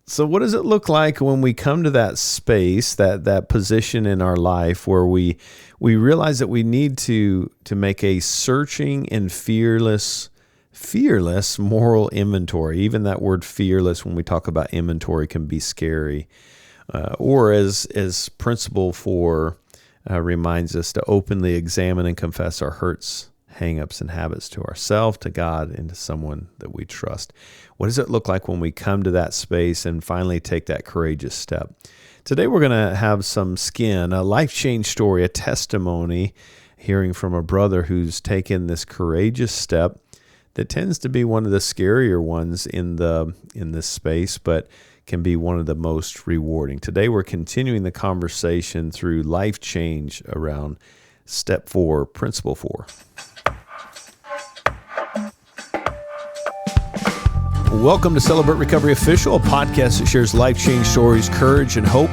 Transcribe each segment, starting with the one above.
So what does it look like when we come to that space, that position in our life where we realize that we need to make a searching and fearless moral inventory? Even that word fearless, when we talk about inventory, can be scary. Or as principle 4 reminds us to openly examine and confess our hurts, hang-ups, and habits to ourselves, to God, and to someone that we trust. What does it look like when we come to that space and finally take that courageous step? Today we're going to have some skin, a life change story, a testimony, hearing from a brother who's taken this courageous step that tends to be one of the scarier ones in this space, but can be one of the most rewarding. Today we're continuing the conversation through life change around step 4, principle 4. Welcome to Celebrate Recovery Official, a podcast that shares life change stories, courage and hope,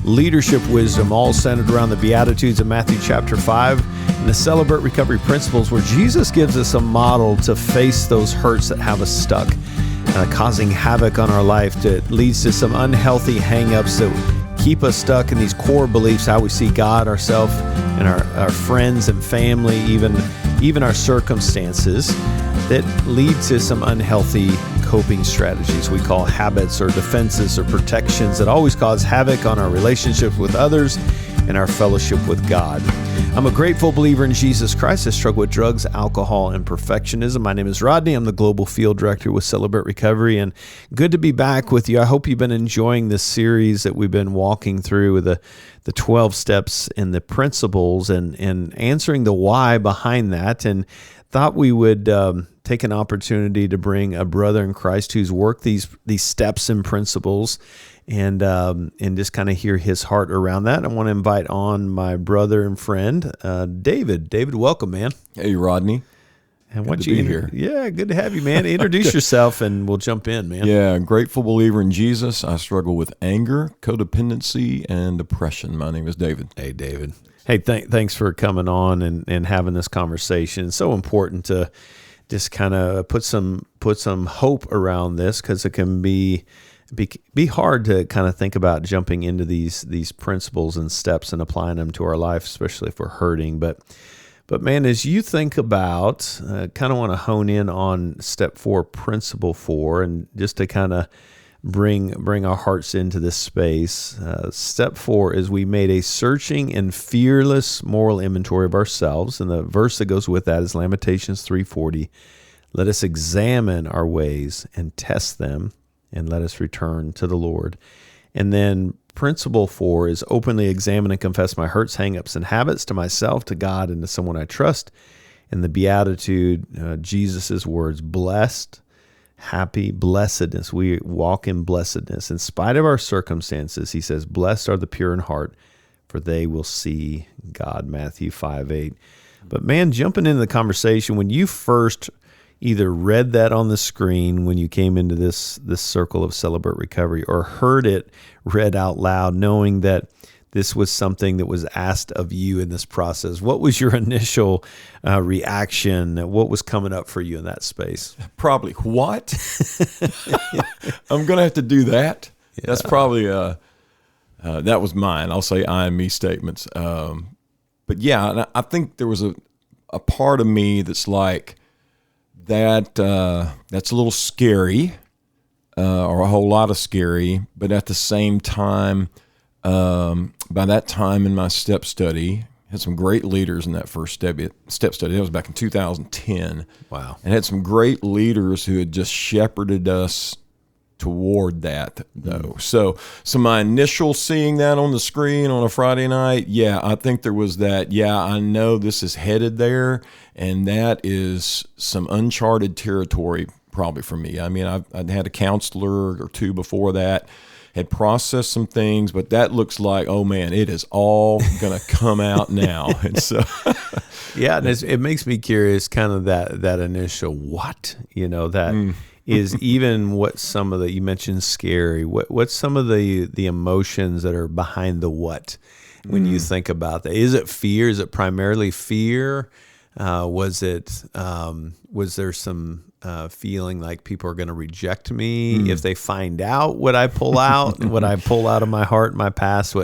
leadership wisdom, all centered around the Beatitudes of Matthew chapter 5 and the Celebrate Recovery principles, where Jesus gives us a model to face those hurts that have us stuck, causing havoc on our life, that leads to some unhealthy hang-ups that keep us stuck in these core beliefs, how we see God, ourselves, and our friends and family, even our circumstances, that lead to some unhealthy coping strategies we call habits or defenses or protections that always cause havoc on our relationship with others and our fellowship with God. I'm a grateful believer in Jesus Christ. I struggle with drugs, alcohol, and perfectionism. My name is Rodney. I'm the Global Field Director with Celebrate Recovery, and good to be back with you. I hope you've been enjoying this series that we've been walking through with the 12 steps and the principles and answering the why behind that, and thought we would take an opportunity to bring a brother in Christ who's worked these steps and principles and just kind of hear his heart around that. I want to invite on my brother and friend, David. David, welcome, man. Hey, Rodney. And good to be here. Yeah, good to have you, man. Introduce yourself and we'll jump in, man. Yeah, grateful believer in Jesus. I struggle with anger, codependency, and depression. My name is David. Hey, David. Hey, thanks for coming on and having this conversation. It's so important to just kind of put some hope around this, because it can be hard to kind of think about jumping into these principles and steps and applying them to our life, especially if we're hurting. But man, as you think about, kind of want to hone in on step 4, principle 4, and just to kind of bring our hearts into this space. Step 4 is we made a searching and fearless moral inventory of ourselves, and the verse that goes with that is Lamentations 3:40. Let us examine our ways and test them, and let us return to the Lord. And then principle 4 is openly examine and confess my hurts, hang-ups, and habits to myself, to God, and to someone I trust. And the Beatitude, Jesus' words, blessed, happy, blessedness. We walk in blessedness. In spite of our circumstances, he says, blessed are the pure in heart, for they will see God, Matthew 5:8. But man, jumping into the conversation, when you first either read that on the screen when you came into this circle of Celebrate Recovery, or heard it read out loud, knowing that this was something that was asked of you in this process, what was your initial reaction? What was coming up for you in that space? Probably, what? I'm going to have to do that. Yeah. That's probably, that was mine. I'll say I and me statements. But yeah, and I think there was a part of me that's like, that's a little scary, or a whole lot of scary, but at the same time, by that time in my step study, had some great leaders in that first step study. That was back in 2010. Wow. And had some great leaders who had just shepherded us toward that, though. So my initial seeing that on the screen on a Friday night, yeah, I think there was that, yeah, I know this is headed there, and that is some uncharted territory probably for me. I mean, I'd had a counselor or two before that, had processed some things, but that looks like, oh man, it is all going to come out now. And so, yeah, and it makes me curious, kind of that initial what, that is even what some of you mentioned scary. What's some of the emotions that are behind the what when you think about that? Is it fear? Is it primarily fear? Was there some feeling like people are going to reject me if they find out what I pull out, what I pull out of my heart, my past.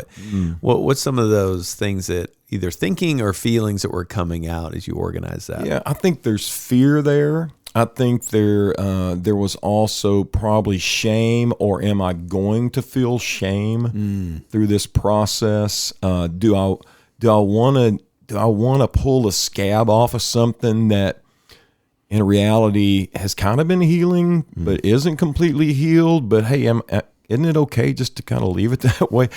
What's some of those things that either thinking or feelings that were coming out as you organize that? Yeah, I think there's fear there. I think there was also probably shame, or am I going to feel shame through this process? Do I want to pull a scab off of something that in reality has kind of been healing, but isn't completely healed? But hey, isn't it okay just to kind of leave it that way?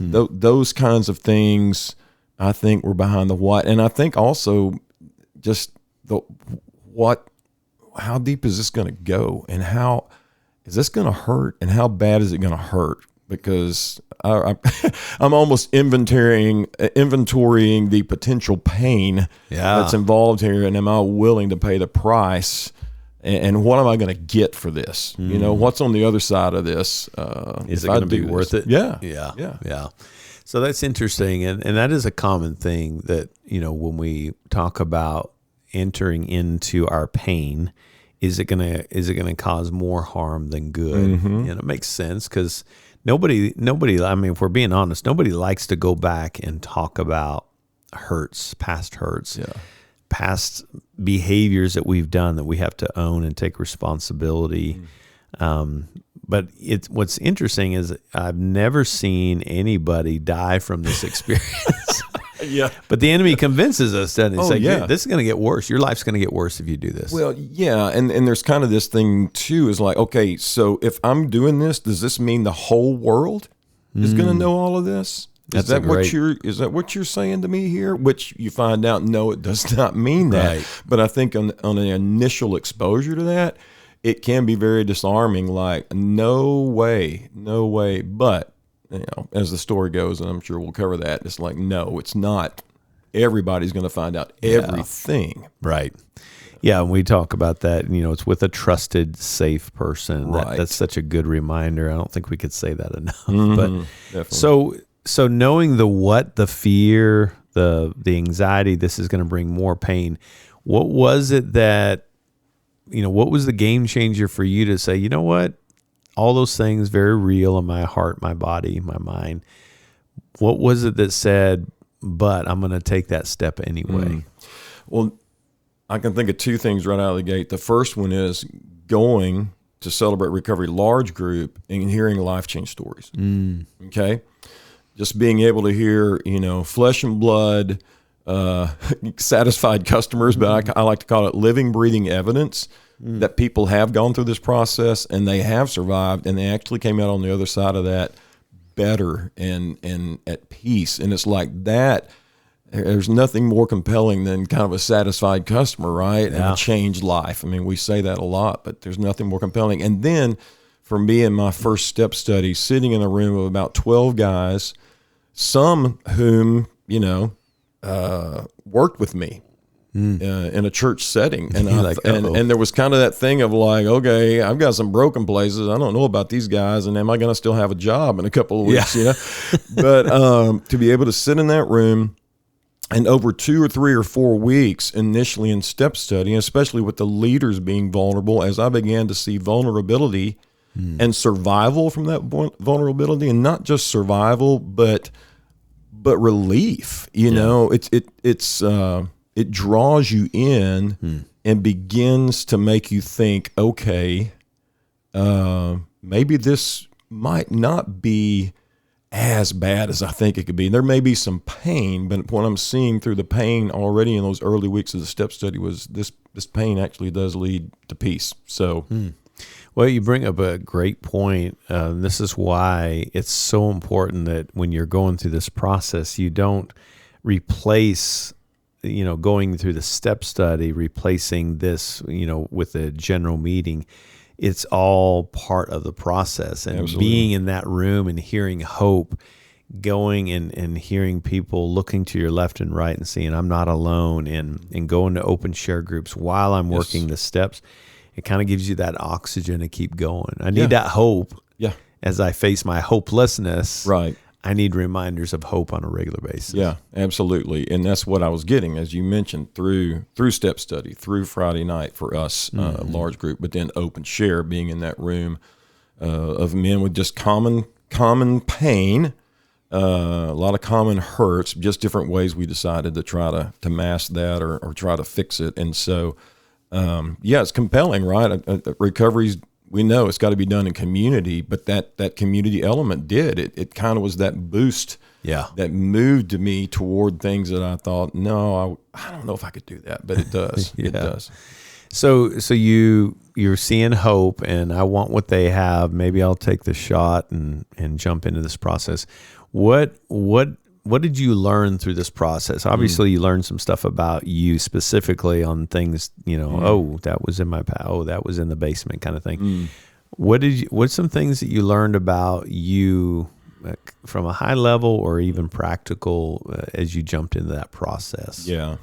Those kinds of things, I think, were behind the what. And I think also just how deep is this going to go, and how is this going to hurt, and how bad is it going to hurt? Because I'm almost inventorying the potential pain that's involved here, and am I willing to pay the price? And what am I going to get for this? What's on the other side of this? Is it going to be worth it? Yeah. So that's interesting, and that is a common thing that when we talk about entering into our pain, is it gonna cause more harm than good? It makes sense, because nobody, I mean, if we're being honest, nobody likes to go back and talk about past hurts, past behaviors that we've done that we have to own and take responsibility. But what's interesting is I've never seen anybody die from this experience. Yeah. But the enemy convinces us that it's this is going to get worse. Your life's going to get worse if you do this. Well, yeah, and there's kind of this thing too, is like, okay, so if I'm doing this, does this mean the whole world is going to know all of this? Is that what you're saying to me here? Which you find out, no, it does not mean that. Right. But I think on an initial exposure to that, it can be very disarming. Like, no way. But as the story goes, and I'm sure we'll cover that, it's like, no, it's not. Everybody's going to find out everything. Right. Yeah, and we talk about that, it's with a trusted, safe person. Right. That's such a good reminder. I don't think we could say that enough. Definitely. But so knowing the fear, the anxiety, this is going to bring more pain. What was it that, what was the game changer for you to say, you know what? All those things very real in my heart, my body, my mind. What was it that said, but I'm going to take that step anyway? Well, I can think of two things right out of the gate. The first one is going to Celebrate Recovery large group and hearing life change stories. Okay. Just being able to hear, flesh and blood, satisfied customers, but I like to call it living, breathing evidence that people have gone through this process and they have survived, and they actually came out on the other side of that better and at peace. And it's like that. There's nothing more compelling than kind of a satisfied customer, right? And a changed life. I mean, we say that a lot, but there's nothing more compelling. And then for me in my first step study, sitting in a room of about 12 guys, some whom, worked with me in a church setting. And and there was kind of that thing of like, okay, I've got some broken places. I don't know about these guys. And am I going to still have a job in a couple of weeks, But to be able to sit in that room, and over 2 or 3 or 4 weeks initially in step study, especially with the leaders being vulnerable, as I began to see vulnerability and survival from that vulnerability, and not just survival, but relief. It draws you in and begins to make you think, okay, maybe this might not be as bad as I think it could be. There may be some pain, but what I'm seeing through the pain already in those early weeks of the step study was this pain actually does lead to peace. So, well, you bring up a great point. This is why it's so important that when you're going through this process, you don't replace, going through the step study, replacing this, with a general meeting. It's all part of the process, and being in that room and hearing hope, going and hearing people looking to your left and right and seeing I'm not alone, and going to open share groups while I'm working the steps. It kind of gives you that oxygen to keep going. I need that hope as I face my hopelessness. Right. I need reminders of hope on a regular basis. Yeah, absolutely. And that's what I was getting, as you mentioned, through step study, through Friday night for us, large group, but then open share, being in that room of men with just common pain, a lot of common hurts, just different ways we decided to try to mask that or try to fix it. And so, it's compelling, right? Recovery's, we know it's got to be done in community, but that community element did. It kind of was that boost that moved me toward things that I thought, no, I don't know if I could do that, but it does. It does. So you're seeing hope, and I want what they have. Maybe I'll take the shot and jump into this process. What did you learn through this process? Obviously, you learned some stuff about you specifically on things, oh, that was in my past. Oh, that was in the basement kind of thing. What's some things that you learned about you from a high level or even practical as you jumped into that process? Yeah.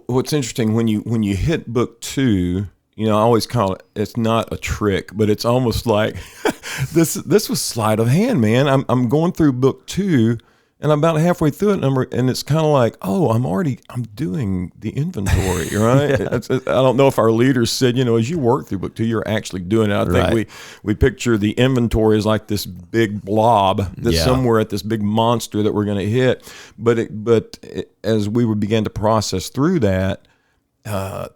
What's interesting when you hit book 2, I always call it's not a trick, but it's almost like this was sleight of hand, man. I'm going through book 2 and I'm about halfway through it, and it's kind of like, oh, I'm doing the inventory, right? I don't know if our leaders said, as you work through book 2, you're actually doing it. I think we picture the inventory as like this big blob that's somewhere at this big monster that we're going to hit. But as we began to process through that,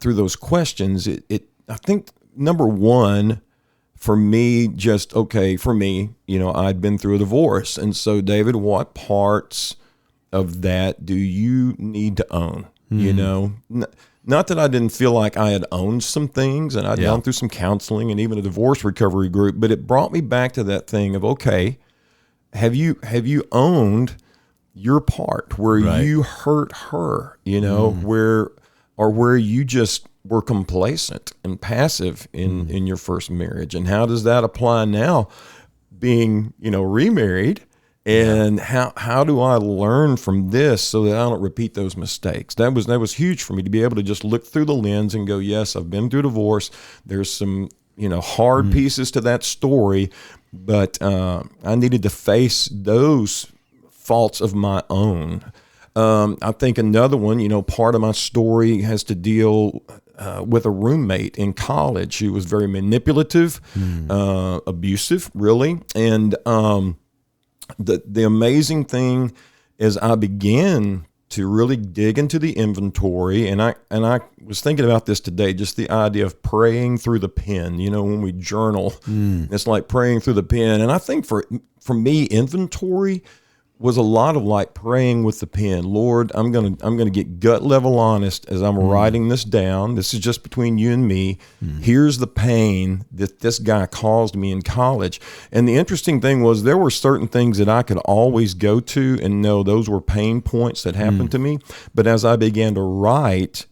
through those questions, I think number one, for me, I'd been through a divorce. And so, David, what parts of that do you need to own? Not that I didn't feel like I had owned some things, and I'd gone through some counseling and even a divorce recovery group, but it brought me back to that thing of, okay, have you owned your part where you hurt her, where you just were complacent and passive in your first marriage? And how does that apply now, being remarried? And how do I learn from this so that I don't repeat those mistakes? That was huge for me, to be able to just look through the lens and go, yes, I've been through divorce. There's some hard pieces to that story, but I needed to face those faults of my own. I think another one, part of my story has to deal with a roommate in college who was very manipulative, abusive, really. And the amazing thing is I began to really dig into the inventory, and I was thinking about this today, just the idea of praying through the pen. When we journal, it's like praying through the pen. And I think for me, inventory was a lot of like praying with the pen. Lord, I'm gonna get gut level honest as I'm writing this down. This is just between you and me. Here's the pain that this guy caused me in college. And the interesting thing was, there were certain things that I could always go to and know those were pain points that happened to me. But as I began to write,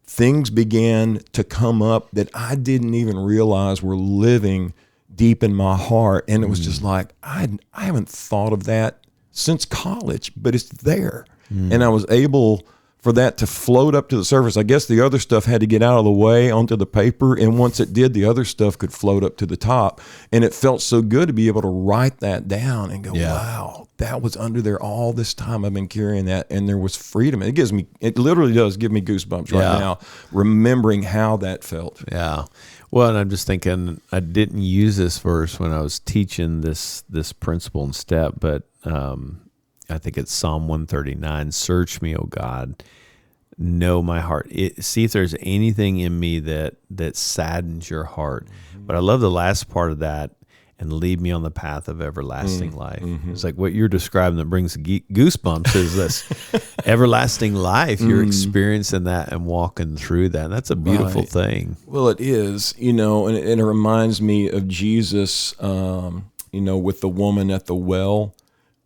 things began to come up that I didn't even realize were living deep in my heart. And it was just like, I haven't thought of that since college, but it's there. And I was able for that to float up to the surface. I guess the other stuff had to get out of the way onto the paper, and once it did, the other stuff could float up to the top. And it felt so good to be able to write that down and go, wow, that was under there all this time. I've been carrying that, and there was freedom. It literally does give me goosebumps right now, remembering how that felt. Yeah. Well, and I'm just thinking, I didn't use this verse when I was teaching this principle and step, but I think it's Psalm 139. Search me, O God, know my heart. See if there's anything in me that saddens your heart. But I love the last part of that, and lead me on the path of everlasting life. It's like what you're describing that brings goosebumps is this everlasting life. You're experiencing that and walking through that. And that's a beautiful thing. Well, it is, and it reminds me of Jesus, with the woman at the well.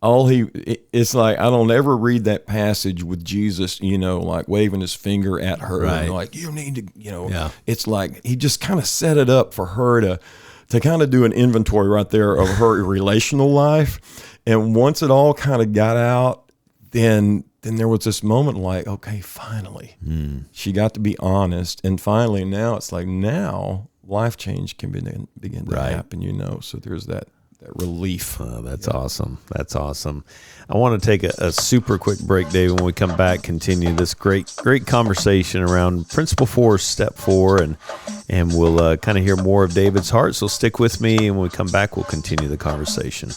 It's like, I don't ever read that passage with Jesus, like waving his finger at her, and like, you need to, it's like he just kind of set it up for her to kind of do an inventory right there of her relational life. And once it all kind of got out, then there was this moment like, okay, finally, she got to be honest. And finally, now it's like, now life change can begin to happen, so there's that relief. That's awesome. That's awesome. I want to take a super quick break, David. When we come back, continue this great conversation around Principle 4, Step 4, and we'll kind of hear more of David's heart. So stick with me, and when we come back, we'll continue the conversation.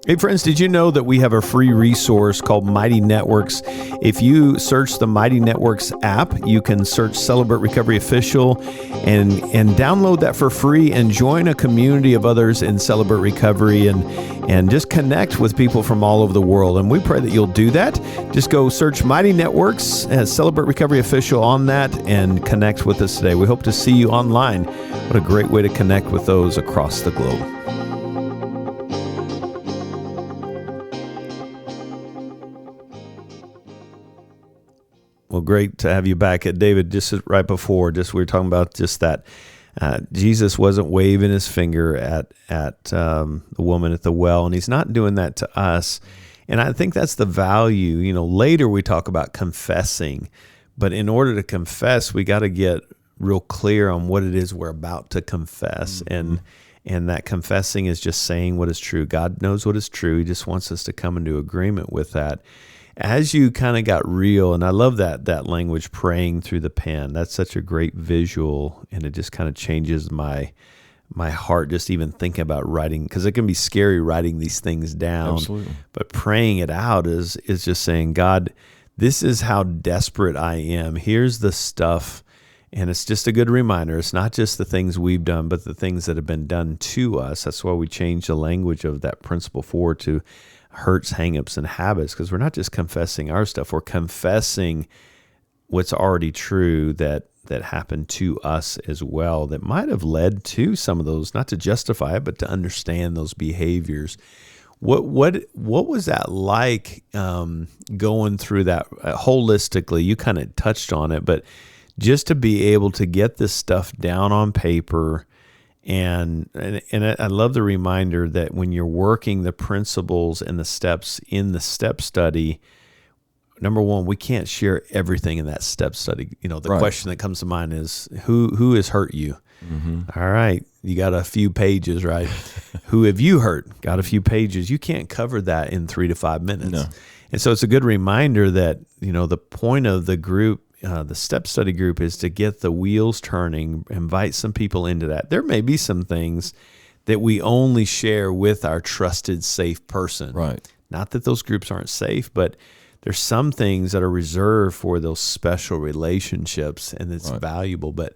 Hey friends, did you know that we have a free resource called Mighty Networks? If you search the Mighty Networks app, you can search Celebrate Recovery Official and download that for free and join a community of others in Celebrate Recovery and just connect with people from all over the world. And we pray that you'll do that. Just go search Mighty Networks and Celebrate Recovery Official on that and connect with us today. We hope to see you online. What a great way to connect with those across the globe. Well, great to have you back. David, just right before, we were talking about just that Jesus wasn't waving his finger at the woman at the well, and he's not doing that to us. And I think that's the value. You know, later we talk about confessing, but in order to confess, we got to get real clear on what it is we're about to confess. Mm-hmm. And that confessing is just saying what is true. God knows what is true. He just wants us to come into agreement with that. As you kind of got real, and I love that language, praying through the pen. That's such a great visual, and it just kind of changes my heart just even thinking about writing, because it can be scary writing these things down. Absolutely. But praying it out is just saying, God, this is how desperate I am. Here's the stuff, and it's just a good reminder. It's not just the things we've done, but the things that have been done to us. That's why we changed the language of that Principle 4 to hurts, hangups, and habits, because we're not just confessing our stuff. We're confessing what's already true that happened to us as well, that might have led to some of those, not to justify it, but to understand those behaviors. What was that like going through that holistically? You kind of touched on it, but just to be able to get this stuff down on paper. And I love the reminder that when you're working the principles and the steps in the step study, number one, we can't share everything in that step study. You know, the question that comes to mind is who has hurt you? Mm-hmm. All right, you got a few pages, right? Who have you hurt? Got a few pages. You can't cover that in 3 to 5 minutes. No. And so it's a good reminder that, you know, the point of the group, the step study group, is to get the wheels turning, invite some people into that. There may be some things that we only share with our trusted, safe person. Right. Not that those groups aren't safe, but there's some things that are reserved for those special relationships, and it's valuable. But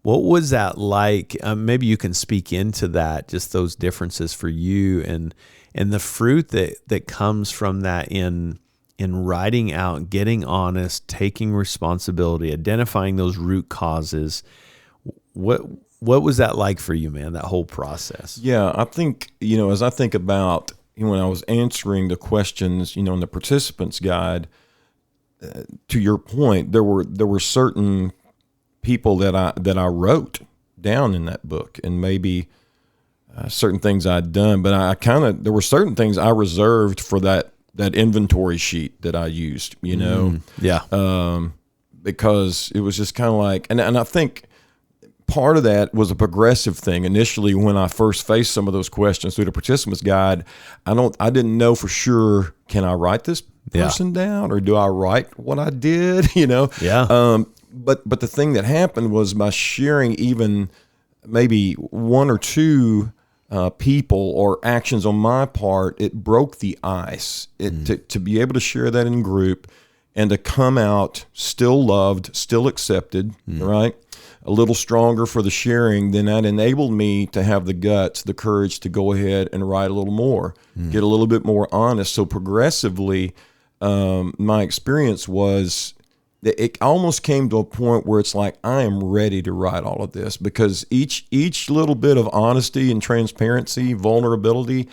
what was that like? Maybe you can speak into that, just those differences for you and the fruit that comes from that in writing out, getting honest, taking responsibility, identifying those root causes. What was that like for you, man, that whole process? Yeah, I think, you know, as I think about, you know, when I was answering the questions, you know, in the participants guide, to your point, there were certain people that I wrote down in that book, and maybe certain things I'd done, but there were certain things I reserved for that inventory sheet that I used, you know? Because it was just kind of like, and I think part of that was a progressive thing. Initially, when I first faced some of those questions through the participants guide, I didn't know for sure, can I write this person down, or do I write what I did, you know? Yeah. But the thing that happened was, by sharing even maybe one or two people or actions on my part, it broke the ice. To be able to share that in group and to come out still loved, still accepted, right? A little stronger for the sharing, then that enabled me to have the guts, the courage to go ahead and write a little more, get a little bit more honest. So progressively, my experience was that it almost came to a point where it's like, I am ready to write all of this, because each little bit of honesty and transparency, vulnerability,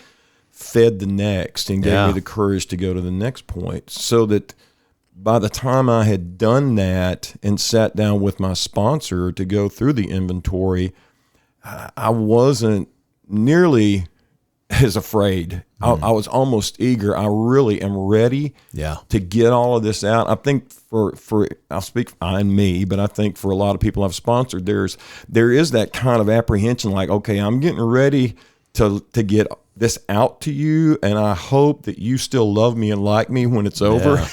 fed the next and gave me the courage to go to the next point. So that by the time I had done that and sat down with my sponsor to go through the inventory, I wasn't nearly is afraid. I was almost eager. I really am ready to get all of this out. I think for I'll speak on me, but I think for a lot of people I've sponsored, there is that kind of apprehension, like, okay, I'm getting ready to get this out to you, and I hope that you still love me and like me when it's over.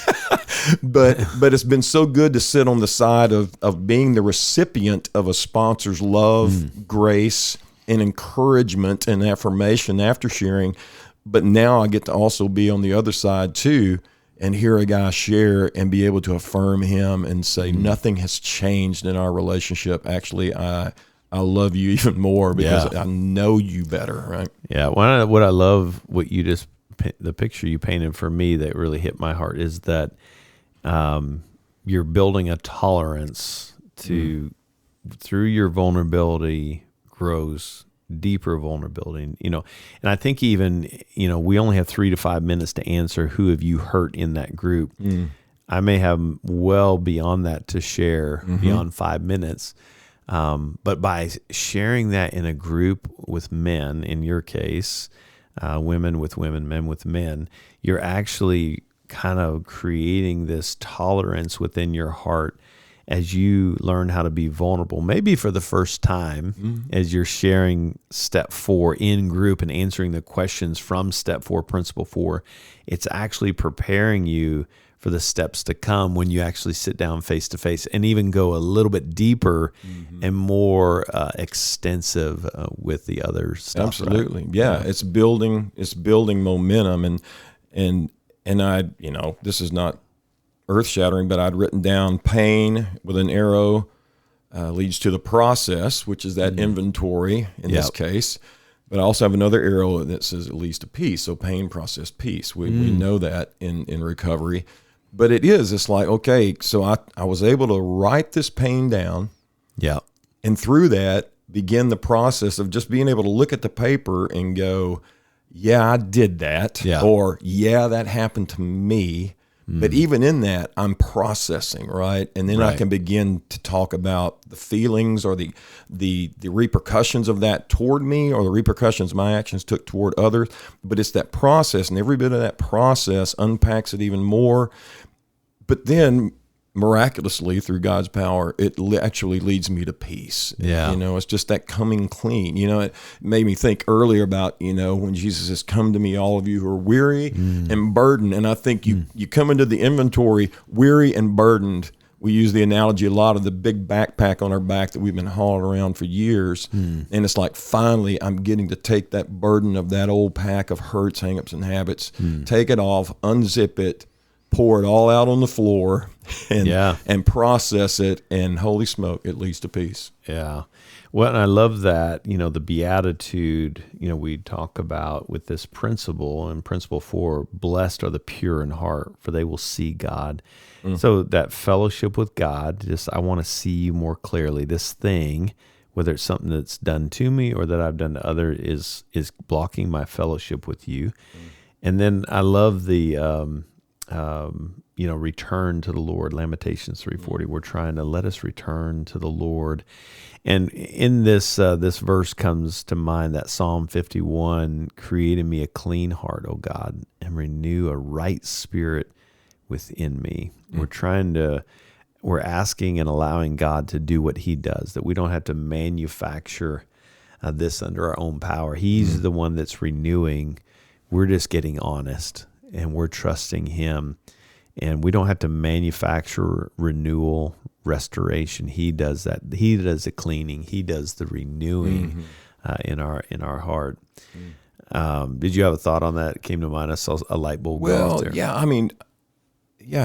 But it's been so good to sit on the side of being the recipient of a sponsor's love, grace, and encouragement and affirmation after sharing. But now I get to also be on the other side too, and hear a guy share and be able to affirm him and say, nothing has changed in our relationship. Actually, I love you even more because I know you better, right? Yeah. What I love, the picture you painted for me that really hit my heart is that you're building a tolerance to, through your vulnerability, grows deeper vulnerability, and I think even, we only have 3 to 5 minutes to answer who have you hurt in that group. I may have well beyond that to share beyond 5 minutes. But by sharing that in a group with men, in your case, women with women, men with men, you're actually kind of creating this tolerance within your heart as you learn how to be vulnerable, maybe for the first time, as you're sharing step 4 in group and answering the questions from step 4, principle 4. It's actually preparing you for the steps to come when you actually sit down face to face and even go a little bit deeper and more extensive with the other stuff. Absolutely. Right? Yeah. It's building momentum. And I, this is not earth shattering, but I'd written down pain with an arrow leads to the process, which is that inventory in this case. But I also have another arrow that says it leads to peace. So pain, process, peace. We know that in recovery. But it's like, okay, so I was able to write this pain down. Yeah. And through that, begin the process of just being able to look at the paper and go, yeah, I did that. Yeah. Or, yeah, that happened to me. But even in that, I'm processing, right? And then I can begin to talk about the feelings or the repercussions of that toward me, or the repercussions my actions took toward others. But it's that process, and every bit of that process unpacks it even more. But then, miraculously, through God's power, it actually leads me to peace. Yeah. It's just that coming clean. It made me think earlier about, when Jesus says, come to me, all of you who are weary and burdened. And I think you come into the inventory weary and burdened. We use the analogy a lot of the big backpack on our back that we've been hauling around for years. And it's like, finally, I'm getting to take that burden of that old pack of hurts, hangups, and habits, take it off, unzip it, pour it all out on the floor and process it, and holy smoke, it leads to peace. Yeah. Well, and I love that, the beatitude, we talk about with this principle, and principle 4, blessed are the pure in heart, for they will see God. So that fellowship with God, just, I want to see you more clearly. This thing, whether it's something that's done to me or that I've done to others, is blocking my fellowship with you. And then I love the, return to the Lord, Lamentations 3:40. We're trying to let us return to the Lord. And in this verse comes to mind that Psalm 51, create in me a clean heart, O God, and renew a right spirit within me. We're asking and allowing God to do what he does, that we don't have to manufacture this under our own power. He's the one that's renewing. We're just getting honest, and we're trusting him. And we don't have to manufacture renewal, restoration. He does that. He does the cleaning. He does the renewing in our heart. Did you have a thought on that? It came to mind. I saw a light bulb go off there.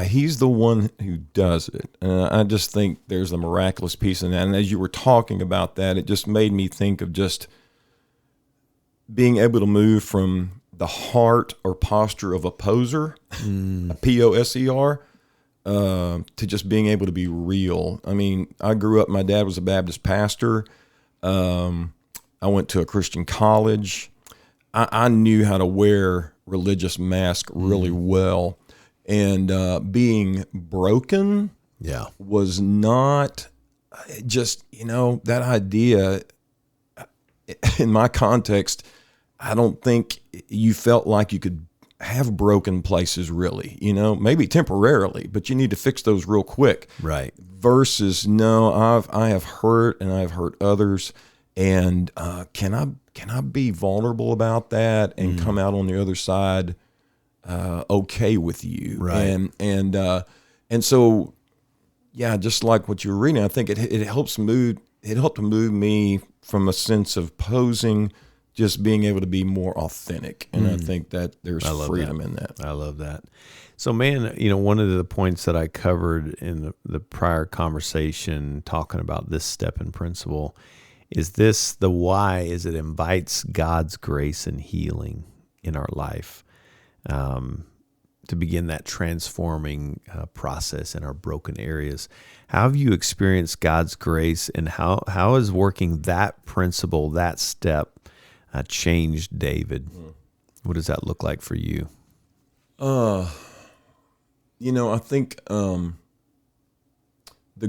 He's the one who does it. And I just think there's a miraculous piece in that. And as you were talking about that, it just made me think of just being able to move from the heart or posture of a poser, a P-O-S-E-R, to just being able to be real. I mean, I grew up, my dad was a Baptist pastor. I went to a Christian college. I knew how to wear religious mask really well. And being broken was not just, that idea in my context. I don't think you felt like you could have broken places really, maybe temporarily, but you need to fix those real quick. Right. Versus, no, I have hurt and I've hurt others. And can I be vulnerable about that and come out on the other side okay with you? Right. And so, yeah, just like what you were reading, I think it helped to move me from a sense of posing, just being able to be more authentic. And I think that there's freedom in that. I love that. So, man, one of the points that I covered in the prior conversation talking about this step and principle is this: the why is it invites God's grace and healing in our life to begin that transforming process in our broken areas. How have you experienced God's grace, and how is working that principle, that step, changed David? What does that look like for you? I think the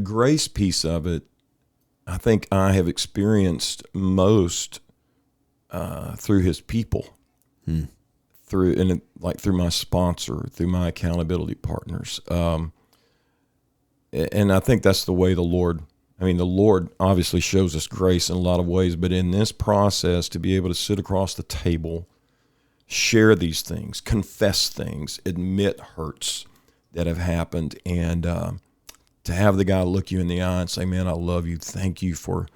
grace piece of it, I think I have experienced most through his people, through my sponsor, through my accountability partners. And I think that's the way the Lord obviously shows us grace in a lot of ways, but in this process, to be able to sit across the table, share these things, confess things, admit hurts that have happened, and to have the guy look you in the eye and say, man, I love you. Thank you for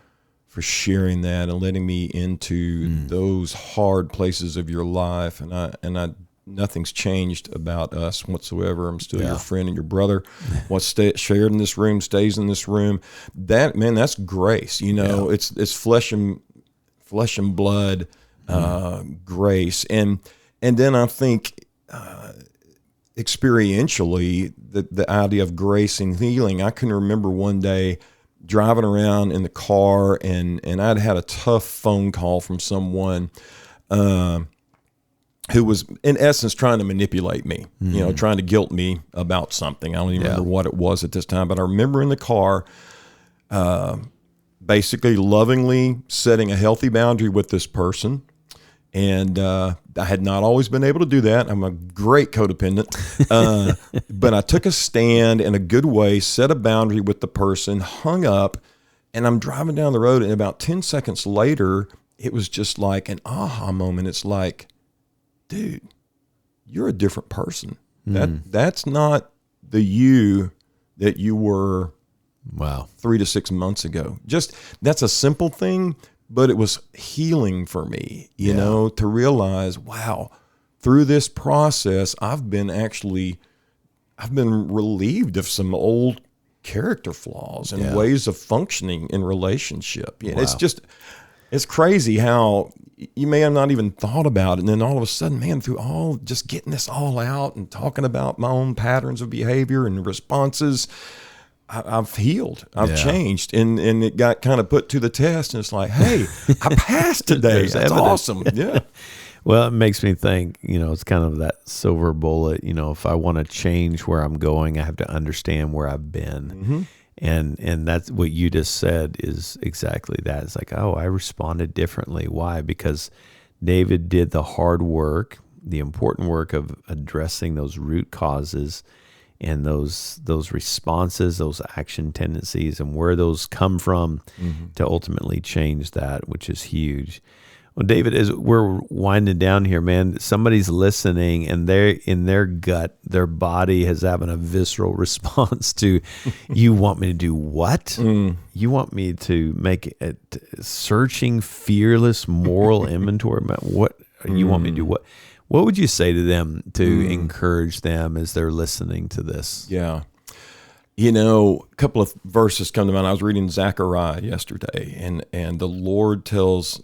sharing that and letting me into those hard places of your life. And I nothing's changed about us whatsoever. I'm still your friend and your brother. What's shared in this room stays in this room. That's grace. It's flesh and blood grace. And then I think experientially, the idea of grace and healing. I can remember one day driving around in the car, and I'd had a tough phone call from someone who was, in essence, trying to manipulate me, trying to guilt me about something. I don't even remember what it was at this time, but I remember in the car basically lovingly setting a healthy boundary with this person. And I had not always been able to do that. I'm a great codependent. But I took a stand in a good way, set a boundary with the person, hung up, and I'm driving down the road. And about 10 seconds later, it was just like an aha moment. It's like, dude, you're a different person. That's not the you that you were 3 to 6 months ago. Just, that's a simple thing. But it was healing for me, to realize, wow, through this process, I've been relieved of some old character flaws and ways of functioning in relationship. Wow. It's crazy how you may have not even thought about it. And then all of a sudden, man, through all just getting this all out and talking about my own patterns of behavior and responses, I've healed. I've changed, and it got kind of put to the test. And it's like, hey, I passed today. That's awesome. Yeah. Well, it makes me think. It's kind of that silver bullet. If I want to change where I'm going, I have to understand where I've been, and that's what you just said is exactly that. It's like, oh, I responded differently. Why? Because David did the hard work, the important work of addressing those root causes. And those responses, those action tendencies, and where those come from to ultimately change that, which is huge. Well, David, as we're winding down here, man, somebody's listening, and they're in their gut, their body is having a visceral response to, you want me to do what? You want me to make a searching, fearless moral inventory? What you want me to do? What would you say to them to encourage them as they're listening to this? Yeah. A couple of verses come to mind. I was reading Zechariah yesterday, and the Lord tells,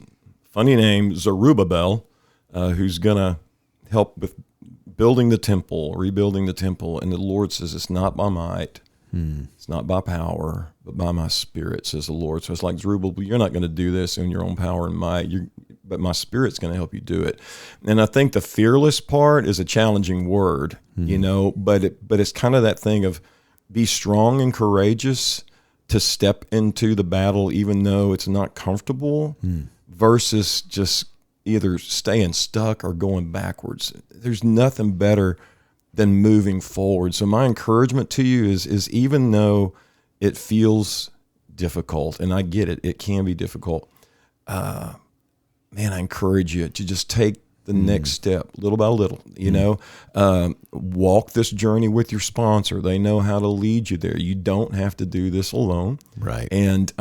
funny name, Zerubbabel, who's going to help with building the temple, rebuilding the temple. And the Lord says, it's not by might, it's not by power, but by my spirit, says the Lord. So it's like, Zerubbabel, you're not going to do this in your own power and might. But my spirit's going to help you do it. And I think the fearless part is a challenging word, but it's kind of that thing of be strong and courageous to step into the battle, even though it's not comfortable, versus just either staying stuck or going backwards. There's nothing better than moving forward. So my encouragement to you is even though it feels difficult, and I get it, it can be difficult, man, I encourage you to just take the next step, little by little, walk this journey with your sponsor. They know how to lead you there. You don't have to do this alone. Right. And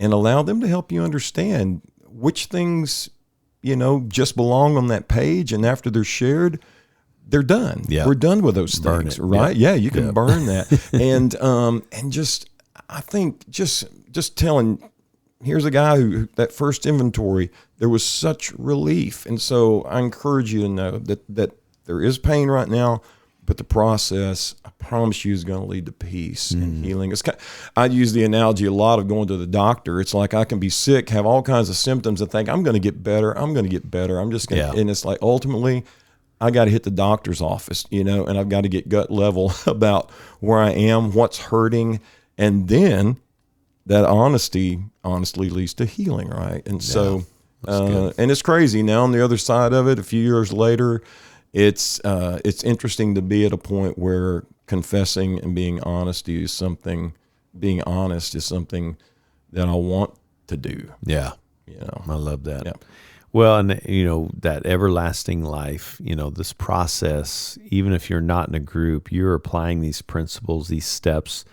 allow them to help you understand which things, just belong on that page. And after they're shared, they're done. Yeah. We're done with those things, right? Yeah, you can burn that. And just, I think just telling, here's a guy who that first inventory, there was such relief. And so I encourage you to know that there is pain right now, but the process, I promise you, is going to lead to peace and healing. I use the analogy a lot of going to the doctor. It's like I can be sick, have all kinds of symptoms, and think, I'm going to get better. I'm going to get better. I'm just going to, and it's like, ultimately, I got to hit the doctor's office, and I've got to get gut level about where I am, what's hurting. And then that honestly leads to healing, right? And so, and it's crazy now on the other side of it, a few years later, it's interesting to be at a point where confessing and being honest is something that I want to do. Yeah. I love that. Yeah. Well, and that everlasting life, this process, even if you're not in a group, you're applying these principles, these steps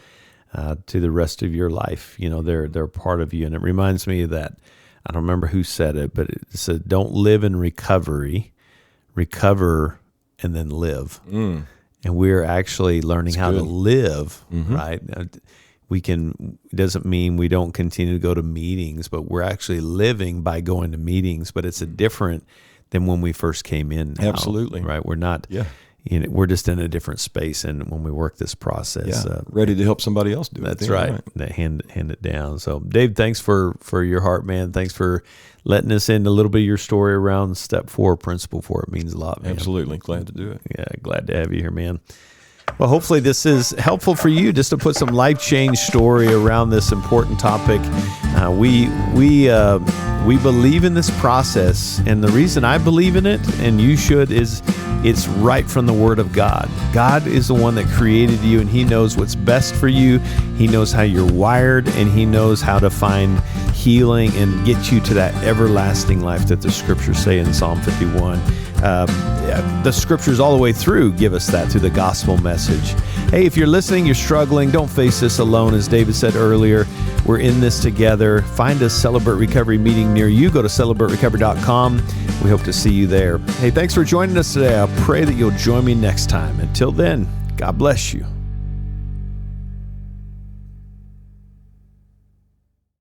to the rest of your life. They're part of you. And it reminds me of that, I don't remember who said it, but it said, don't live in recovery, recover and then live. And we're actually learning how to live, right? It doesn't mean we don't continue to go to meetings, but we're actually living by going to meetings, but it's different than when we first came in. Now, absolutely. Right. We're not, we're just in a different space. And when we work this process, ready to help somebody else do it. That's right. Hand it down. So Dave, thanks for your heart, man. Thanks for letting us in a little bit of your story around step 4, principle 4. It means a lot, man. Absolutely. Glad to do it. Yeah. Glad to have you here, man. Well, hopefully this is helpful for you just to put some life change story around this important topic. We believe in this process, and the reason I believe in it, and you should, is it's right from the Word of God. God is the one that created you, and He knows what's best for you. He knows how you're wired, and He knows how to find healing and get you to that everlasting life that the Scriptures say in Psalm 51. The Scriptures all the way through give us that through the gospel message. Hey, if you're listening, you're struggling, don't face this alone. As David said earlier, we're in this together. Find a Celebrate Recovery meeting near you. Go to celebraterecovery.com. We hope to see you there. Hey, thanks for joining us today. I pray that you'll join me next time. Until then, God bless you.